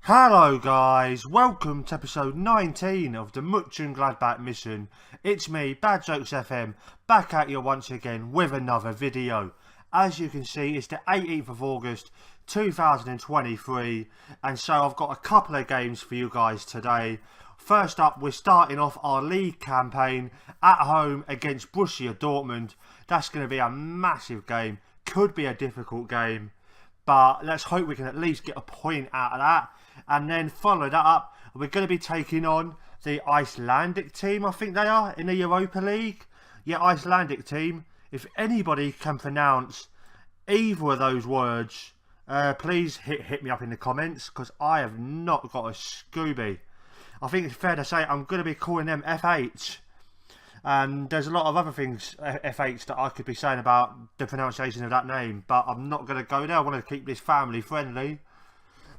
Hello guys, welcome to episode 19 of the Mochengladbach Mission. It's me, Bad Jokes FM, back at you once again with another video. As you can see, it's the 18th of August 2023, and so I've got a couple of games for you guys today. First up, we're starting off our league campaign at home against Borussia Dortmund. That's going to be a massive game, could be a difficult game, but let's hope we can at least get a point out of that. And then follow that up, we're going to be taking on the Icelandic team, I think they are, in the Europa League. Yeah, Icelandic team. If anybody can pronounce either of those words, please hit me up in the comments, because I have not got a Scooby. I think it's fair to say I'm going to be calling them FH. And there's a lot of other things, FH, that I could be saying about the pronunciation of that name, but I'm not going to go there. I want to keep this family friendly.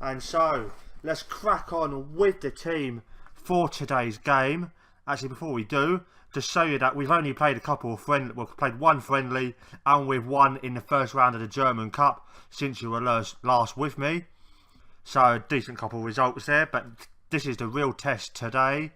And so, let's crack on with the team for today's game. Actually, before we do, just show you that we've only played a couple of friendly, we've played one friendly, and we've won in the first round of the German Cup since you were last with me. So, a decent couple of results there, but this is the real test today.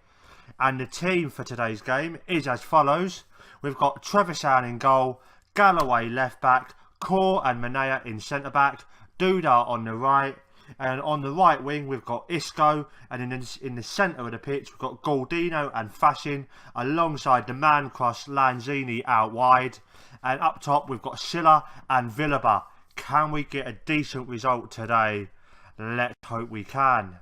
And the team for today's game is as follows. We've got Trevisan in goal, Galloway left back, Core and Manea in centre back, Duda on the right. And on the right wing we've got Isco, and in the centre of the pitch we've got Goldino and Fashin alongside the man crush Lanzini out wide, and up top we've got Silla and Villaba. Can we get a decent result today? Let's hope we can.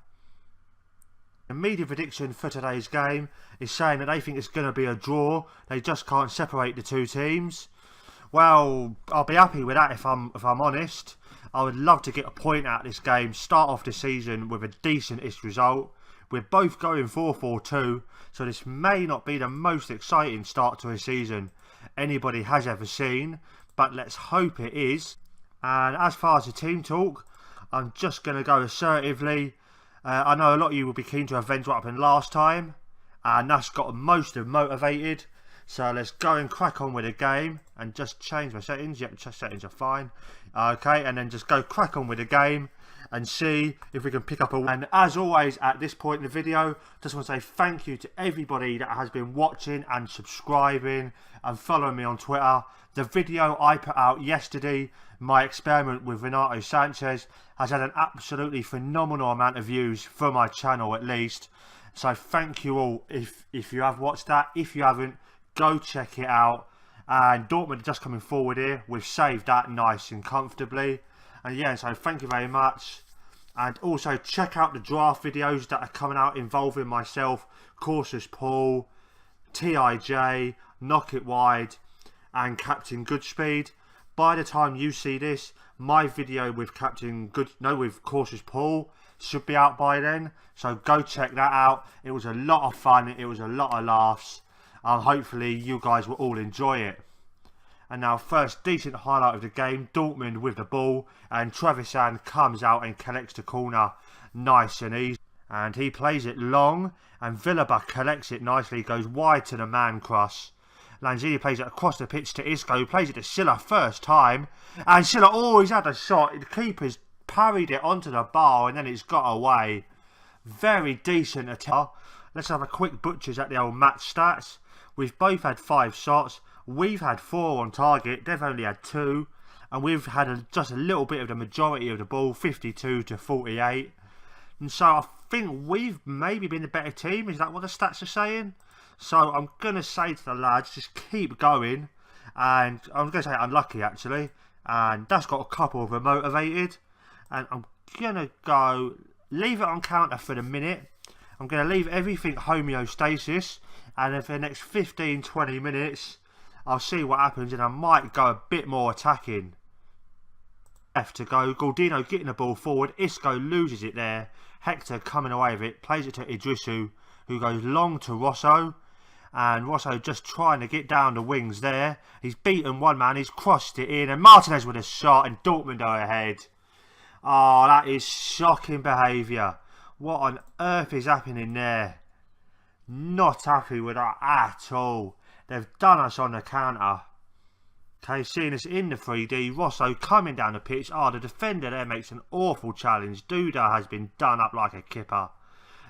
The media prediction for today's game is saying that they think it's going to be a draw. They just can't separate the two teams. Well, I'll be happy with that if I'm honest. I would love to get a point out of this game, start off the season with a decent-ish result. We're both going 4-4-2, so this may not be the most exciting start to a season anybody has ever seen, but let's hope it is. And as far as the team talk, I'm just going to go assertively. I know a lot of you will be keen to avenge what happened last time, and that's got most of motivated. So let's go and crack on with the game and just change my settings. Yep, settings are fine. Okay, and then just go crack on with the game and see if we can pick up a win. And as always at this point in the video, just want to say thank you to everybody that has been watching and subscribing and following me on Twitter. The video I put out yesterday, my experiment with Renato Sanchez, has had an absolutely phenomenal amount of views for my channel at least. So thank you all if you have watched that. If you haven't, go check it out. And Dortmund are just coming forward here. We've saved that nice and comfortably. And yeah, so thank you very much. And also check out the draft videos that are coming out involving myself, Cautious Paul, TIJ, Knock It Wide, and Captain Goodspeed. By the time you see this, my video with with Cautious Paul should be out by then. So go check that out. It was a lot of fun. It was a lot of laughs. Hopefully you guys will all enjoy it. And now first decent highlight of the game, Dortmund with the ball, and Trevisan comes out and collects the corner nice and easy. And he plays it long, and Villaba collects it nicely, goes wide to the man crush. Lanzini plays it across the pitch to Isco, who plays it to Silla first time. And Silla always had a shot. The keeper's parried it onto the bar and then it's got away. Very decent attack. Let's have a quick butchers at the old match stats. We've both had 5 shots. We've had 4 on target. They've only had 2. And we've had just a little bit of the majority of the ball, 52 to 48. And so I think we've maybe been the better team. Is that what the stats are saying? So I'm going to say to the lads, just keep going. And I'm going to say unlucky actually. And that's got a couple of them motivated. And I'm going to go leave it on counter for the minute. I'm going to leave everything homeostasis. And then for the next 15-20 minutes, I'll see what happens. And I might go a bit more attacking. Left to go. Goldino getting the ball forward. Isco loses it there. Hector coming away with it. Plays it to Idrisu, who goes long to Rosso. And Rosso just trying to get down the wings there. He's beaten one man. He's crossed it in. And Martinez with a shot. And Dortmund are ahead. Oh, that is shocking behaviour. What on earth is happening there? Not happy with that at all. They've done us on the counter. Okay, seeing us in the 3D, Rosso coming down the pitch. The defender there makes an awful challenge. Duda has been done up like a kipper.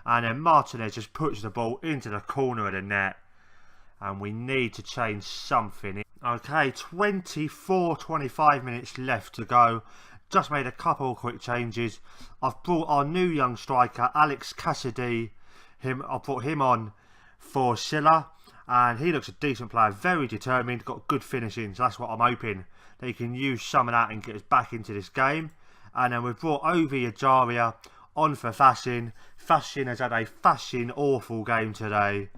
And then Martinez just puts the ball into the corner of the net. And we need to change something. Okay, 25 minutes left to go. Just made a couple of quick changes. I've brought our new young striker, Alex Cassidy. I brought him on for Silla. And he looks a decent player, very determined, got good finishing. So that's what I'm hoping. They can use some of that and get us back into this game. And then we've brought Ovi Ajaria on for Fassin. Fassin has had a awful game today.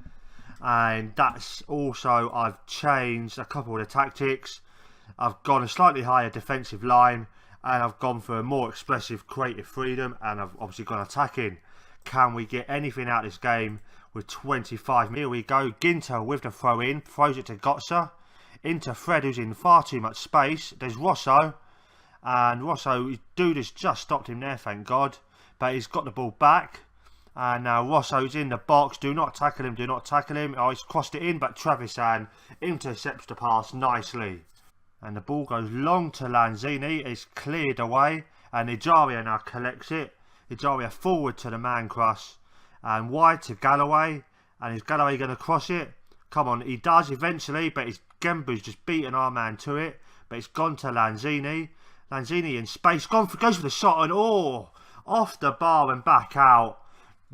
And that's also, I've changed a couple of the tactics. I've gone a slightly higher defensive line. And I've gone for a more expressive creative freedom. And I've obviously gone attacking. Can we get anything out of this game? With 25 minutes. Here we go. Ginter with the throw in. Throws it to Gotza. Into Fred, who's in far too much space. There's Rosso. And Rosso, Duda's just stopped him there, thank God. But he's got the ball back. And now Rosso's in the box. Do not tackle him. Do not tackle him. He's crossed it in. But Travisan intercepts the pass nicely. And the ball goes long to Lanzini. It's cleared away. And Ijaria now collects it. Ijaria forward to the man cross. And wide to Galloway. And is Galloway going to cross it? Come on, he does eventually. But Gembu's just beaten our man to it. But it's gone to Lanzini. Lanzini in space. Goes for the shot. And off the bar and back out.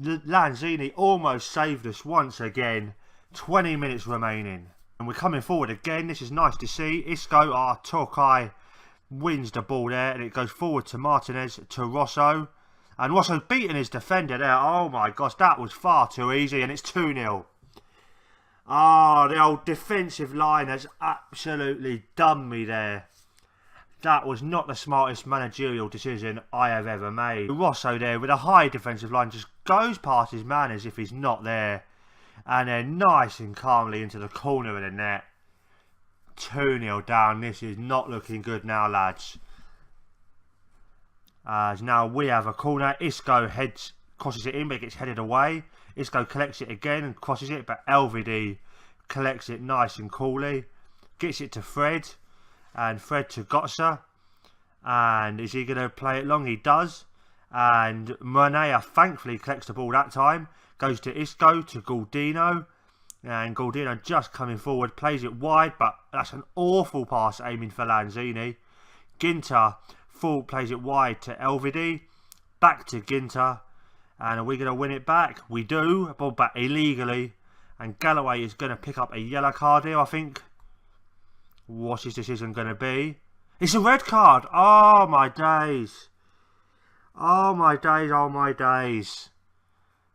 Lanzini almost saved us once again. 20 minutes remaining. And we're coming forward again. This is nice to see. Isco, our Turkai, wins the ball there. And it goes forward to Martinez, to Rosso. And Rosso's beating his defender there. Oh my gosh, that was far too easy. And it's 2-0. The old defensive line has absolutely done me there. That was not the smartest managerial decision I have ever made. Rosso there with a high defensive line just goes past his man as if he's not there. And then nice and calmly into the corner of the net. 2-0 down. This is not looking good now, lads. As now we have a corner. Isco crosses it in, but it gets headed away. Isco collects it again and crosses it, but LVD collects it nice and coolly. Gets it to Fred. And Fred to Gotza. And is he going to play it long? He does. And Murnea thankfully collects the ball that time. Goes to Isco, to Galdino. And Galdino just coming forward. Plays it wide, but that's an awful pass aiming for Lanzini. Ginter plays it wide to LVD. Back to Ginter. And are we going to win it back? We do. Ball back illegally. And Galloway is going to pick up a yellow card here, I think. What's his decision going to be? It's a red card. Oh my days. Oh my days. Oh my days.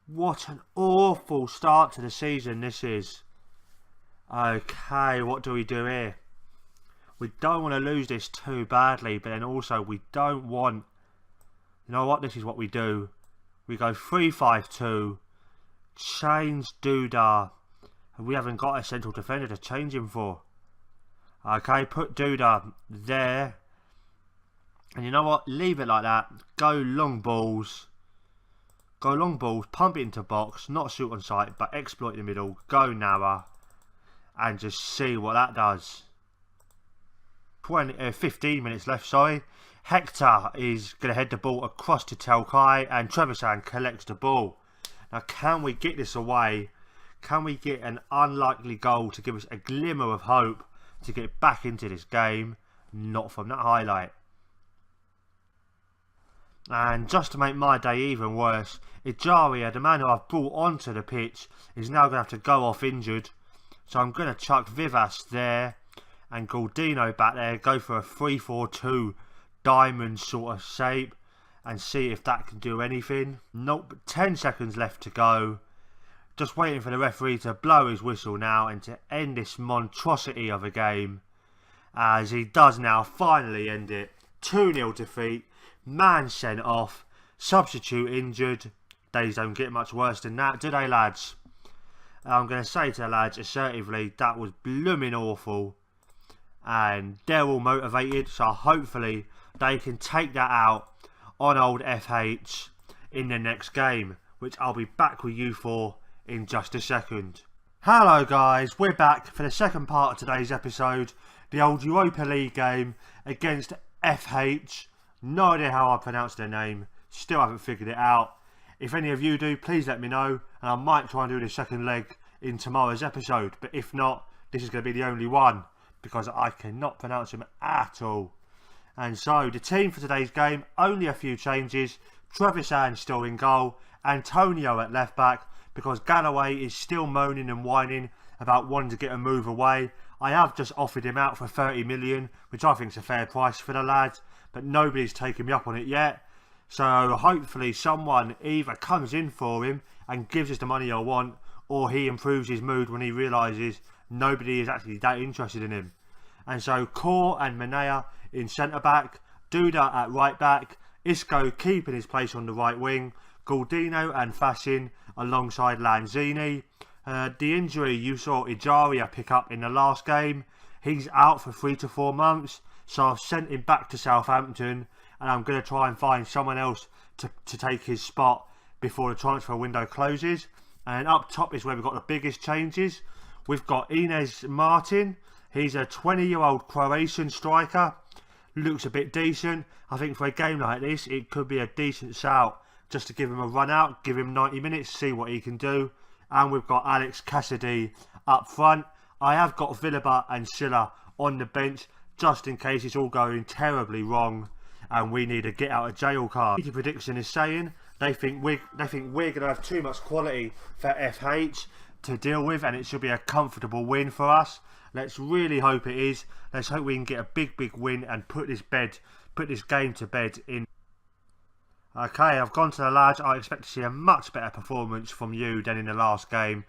What an awful start to the season this is. Okay, what do we do here? We don't want to lose this too badly, but then also we don't want... You know what? This is what we do. We go 3-5-2. Change Duda. And we haven't got a central defender to change him for. Okay, put Duda there. And you know what? Leave it like that. Go long balls. Go long balls. Pump it into box. Not shoot on sight, but exploit the middle. Go narrow. And just see what that does. 15 minutes left, sorry. Hector is going to head the ball across to Telkai. And Trevisan collects the ball. Now, can we get this away? Can we get an unlikely goal to give us a glimmer of hope to get back into this game? Not from that highlight. And just to make my day even worse, Ijaria, the man who I've brought onto the pitch, is now going to have to go off injured. So I'm going to chuck Vivas there and Galdino back there, go for a 3-4-2 diamond sort of shape and see if that can do anything. Nope, 10 seconds left to go. Just waiting for the referee to blow his whistle now and to end this monstrosity of a game. As he does now finally end it. 2-0 defeat. Man sent off. Substitute injured. Days don't get much worse than that, do they, lads? I'm going to say to the lads assertively, that was blooming awful. And they're all motivated, so hopefully they can take that out on old FH in the next game, which I'll be back with you for in just a second. Hello guys, we're back for the second part of today's episode. the old Europa League game against FH. No idea how I pronounce their name. Still haven't figured it out. If any of you do, please let me know, and I might try and do the second leg in tomorrow's episode. But if not, this is going to be the only one, because I cannot pronounce them at all. And so, the team for today's game, only a few changes. Trevisan still in goal, Antonio at left back, because Galloway is still moaning and whining about wanting to get a move away. I have just offered him out for 30 million, which I think is a fair price for the lad, but nobody's taken me up on it yet. So hopefully someone either comes in for him and gives us the money I want, or he improves his mood when he realises nobody is actually that interested in him. And so Core and Manea in centre back, Duda at right back, Isco keeping his place on the right wing, Galdino and Fassin alongside Lanzini. The injury you saw Ijaria pick up in the last game, he's out for 3 to 4 months, so I've sent him back to Southampton, and I'm going to try and find someone else to take his spot before the transfer window closes. And up top is where we've got the biggest changes. We've got Ines Martin. He's a 20-year-old Croatian striker. Looks a bit decent. I think for a game like this, it could be a decent shout just to give him a run out, give him 90 minutes, see what he can do. And we've got Alex Cassidy up front. I have got Villiba and Silla on the bench just in case it's all going terribly wrong and we need a get out of jail card. The prediction is saying they think we're going to have too much quality for FH to deal with, and it should be a comfortable win for us. Let's really hope it is. Let's hope we can get a big win and put this game to bed in. Okay, I've gone to the lads. I expect to see a much better performance from you than in the last game.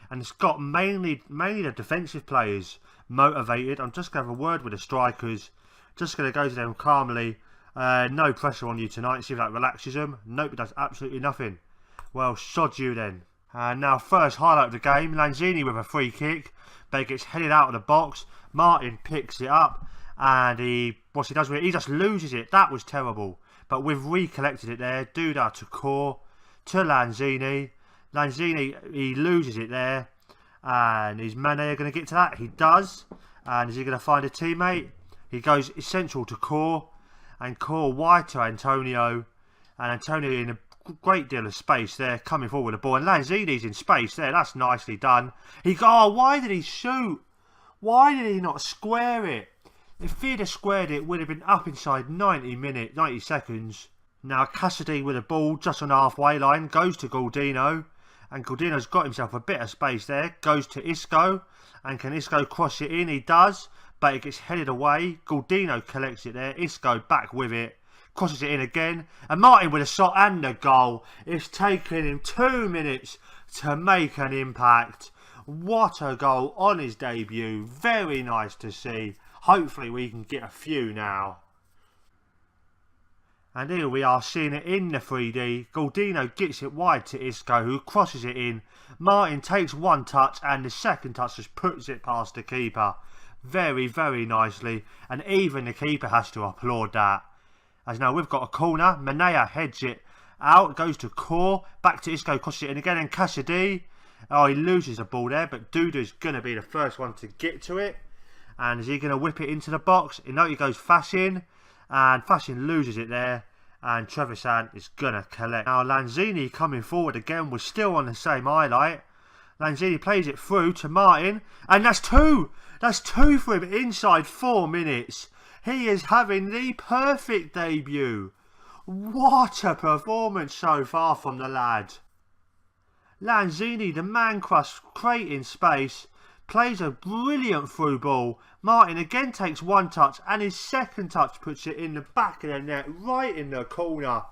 And it's got mainly the defensive players motivated. I'm just going to have a word with the strikers. Just going to go to them calmly. No pressure on you tonight. See if that relaxes them. Nope, it does absolutely nothing. Well, sod you then. And now first highlight of the game. Lanzini with a free kick. But it gets headed out of the box. Martin picks it up. And what he does with it, he just loses it. That was terrible. But we've recollected it there. Duda to Core, to Lanzini. Lanzini, he loses it there. And is Mane going to get to that? He does. And is he going to find a teammate? He goes essential to Core. And Core wide to Antonio. And Antonio in a great deal of space there, coming forward with the ball. And Lanzini's in space there. That's nicely done. Why did he shoot? Why did he not square it? If he'd have squared it, it would have been up inside 90 seconds. Now Cassidy with the ball just on the halfway line, goes to Galdino. And Galdino's got himself a bit of space there. Goes to Isco. And can Isco cross it in? He does. But it gets headed away. Galdino collects it there. Isco back with it. Crosses it in again. And Martin with a shot and a goal. It's taken him 2 minutes to make an impact. What a goal on his debut. Very nice to see. Hopefully we can get a few now. And here we are seeing it in the 3D. Galdino gets it wide to Isco, who crosses it in. Martin takes one touch and the second touch just puts it past the keeper. Very nicely. And even the keeper has to applaud that. As now we've got a corner. Manea heads it out. Goes to Core. Back to Isco. Crosses it in again. And Cassidy. Oh, he loses the ball there. But Duda's going to be the first one to get to it. And is he going to whip it into the box? No, he goes Fassin. And Fassin loses it there. And Trevisan is going to collect. Now Lanzini coming forward again was still on the same highlight. Lanzini plays it through to Martin. And that's two. That's two for him inside 4 minutes. He is having the perfect debut. What a performance so far from the lad. Lanzini, the man crush, creating space. Plays a brilliant through ball. Martin again takes one touch and his second touch puts it in the back of the net, right in the corner.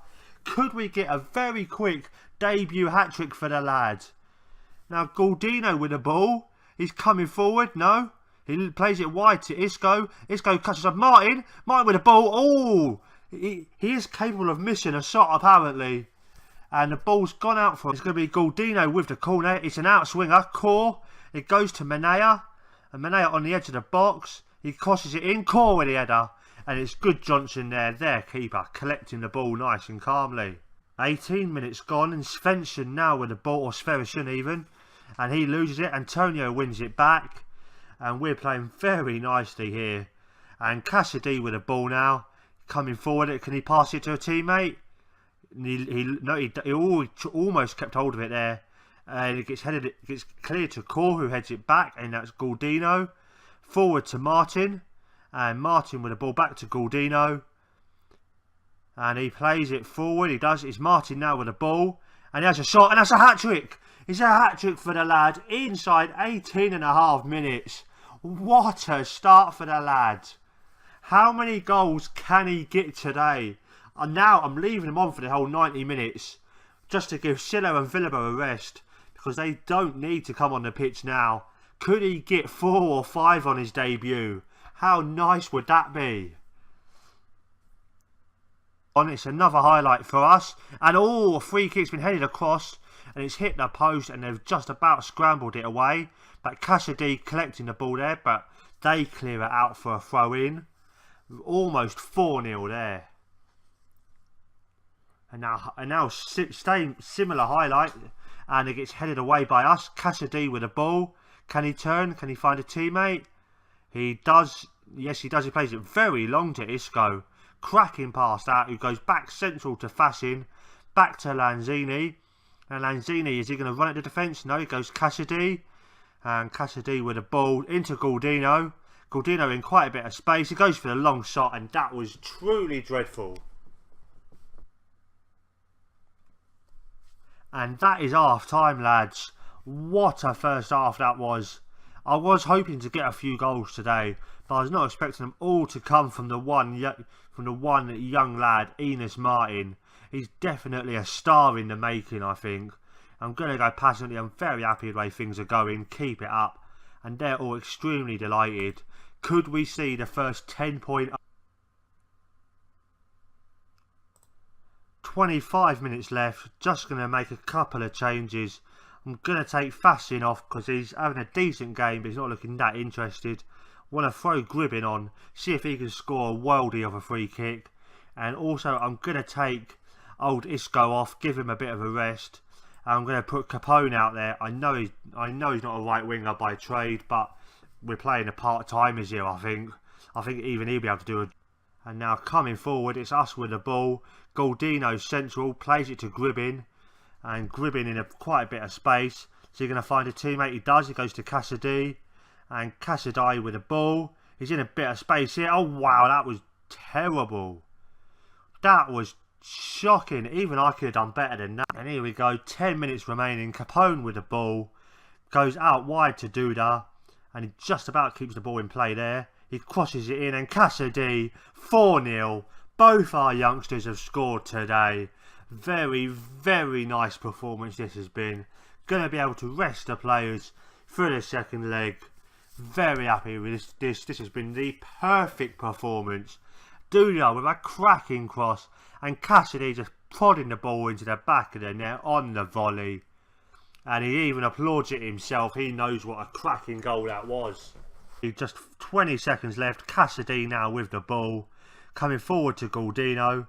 Could we get a very quick debut hat-trick for the lad? Now Galdino with the ball. He's coming forward. No. He plays it wide to Isco. Isco cuts off Martin. Martin with the ball. Oh! He is capable of missing a shot apparently. And the ball's gone out for him. It's going to be Galdino with the corner. It's an outswinger. Core. It goes to Manea. And Manea on the edge of the box. He crosses it in. Core with the header. And it's good Johnson there. Their keeper collecting the ball nice and calmly. 18 minutes gone. And Svensson now with the ball. Or Sverrisson even. And he loses it. Antonio wins it back. and we're playing very nicely here. And Cassidy with the ball now, coming forward. Can he pass it to a teammate? He almost kept hold of it there, and it gets cleared to Core, who heads it back, and that's Galdino. Forward to Martin, and Martin with the ball back to Galdino, and he plays it forward. It's Martin now with the ball, and he has a shot, and that's a hat-trick. It's a hat-trick for the lad inside 18.5 minutes. What a start for the lad. How many goals can he get today? And now I'm leaving him on for the whole 90 minutes just to give Silla and Villaba a rest, because they don't need to come on the pitch now. Could he get 4 or 5 on his debut? How nice would that be? It's another highlight for us, and a free kick's been headed across, and it's hit the post, and they've just about scrambled it away. But Cassidy collecting the ball there, but they clear it out for a throw in. Almost 4-0 there. And now similar highlight, and it gets headed away by us. Cassidy with the ball. Can he turn? Can he find a teammate? He does. Yes, he does. He plays it very long to Isco. Cracking past that, who goes back central to Fassin. Back to Lanzini. And Lanzini, is he going to run at the defence? No, he goes Cassidy. And Cassidy with the ball into Galdino. Galdino in quite a bit of space. He goes for the long shot, and that was truly dreadful. And that is half time, lads. What a first half that was. I was hoping to get a few goals today, but I was not expecting them all to come from the one young lad, Enos Martin. He's definitely a star in the making, I think. I'm going to go passionately. I'm very happy with the way things are going. Keep it up. And they're all extremely delighted. Could we see the first 10-point... 25 minutes left. Just going to make a couple of changes. I'm going to take Fassin off because he's having a decent game, but he's not looking that interested. Want to throw Gribbin on, see if he can score a worldie of a free kick. And also I'm going to take old Isco off, give him a bit of a rest. I'm going to put Capone out there. I know he's not a right winger by trade, but we're playing a part-timers here, I think. I think even he'll be able to do it. And now coming forward, it's us with the ball. Galdino central, plays it to Gribbin. And Gribbin in quite a bit of space. So you're going to find a teammate. He does. He goes to Cassidy. And Cassidy with the ball. He's in a bit of space here. Oh, wow. That was terrible. That was shocking. Even I could have done better than that. And here we go. 10 minutes remaining. Capone with the ball. Goes out wide to Duda. And he just about keeps the ball in play there. He crosses it in. And Cassidy. 4-0. Both our youngsters have scored today. Very, very nice performance this has been. Going to be able to rest the players for the second leg. Very happy with this. This has been the perfect performance. Duda with a cracking cross, and Cassidy just prodding the ball into the back of the net on the volley. And he even applauds it himself. He knows what a cracking goal that was. Just 20 seconds left. Cassidy now with the ball. Coming forward to Galdino.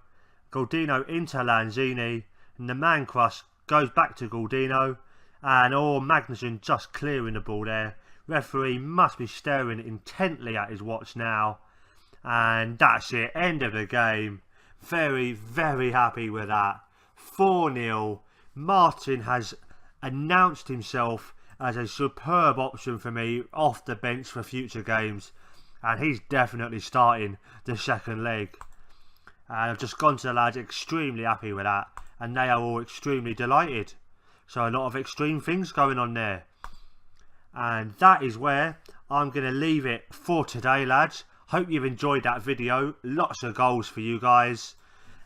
Galdino into Lanzini, and the man crush goes back to Galdino, and Magnuson just clearing the ball there. Referee must be staring intently at his watch now, and that's it, end of the game. Very, very happy with that. 4-0. Martin has announced himself as a superb option for me off the bench for future games, and he's definitely starting the second leg. And I've just gone to the lads, extremely happy with that. And they are all extremely delighted. So a lot of extreme things going on there. And that is where I'm going to leave it for today, lads. Hope you've enjoyed that video. Lots of goals for you guys.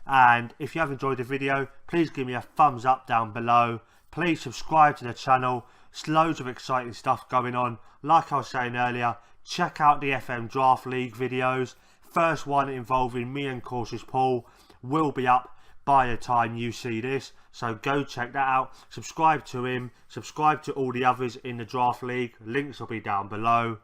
And if you have enjoyed the video, please give me a thumbs up down below. Please subscribe to the channel. There's loads of exciting stuff going on. Like I was saying earlier, check out the FM Draft League videos. First one involving me and Cautious Paul will be up by the time you see this, so go check that out. Subscribe to him, subscribe to all the others in the Draft League, links will be down below.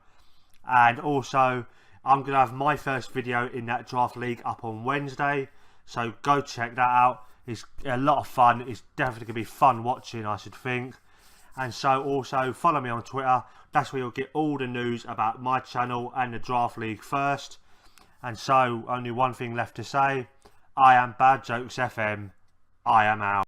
And also I'm going to have my first video in that Draft League up on Wednesday, so go check that out. It's a lot of fun. It's definitely going to be fun watching, I should think. And so also follow me on Twitter. That's where you'll get all the news about my channel and the Draft League first. And so only one thing left to say. I am Bad Jokes FM. I am out.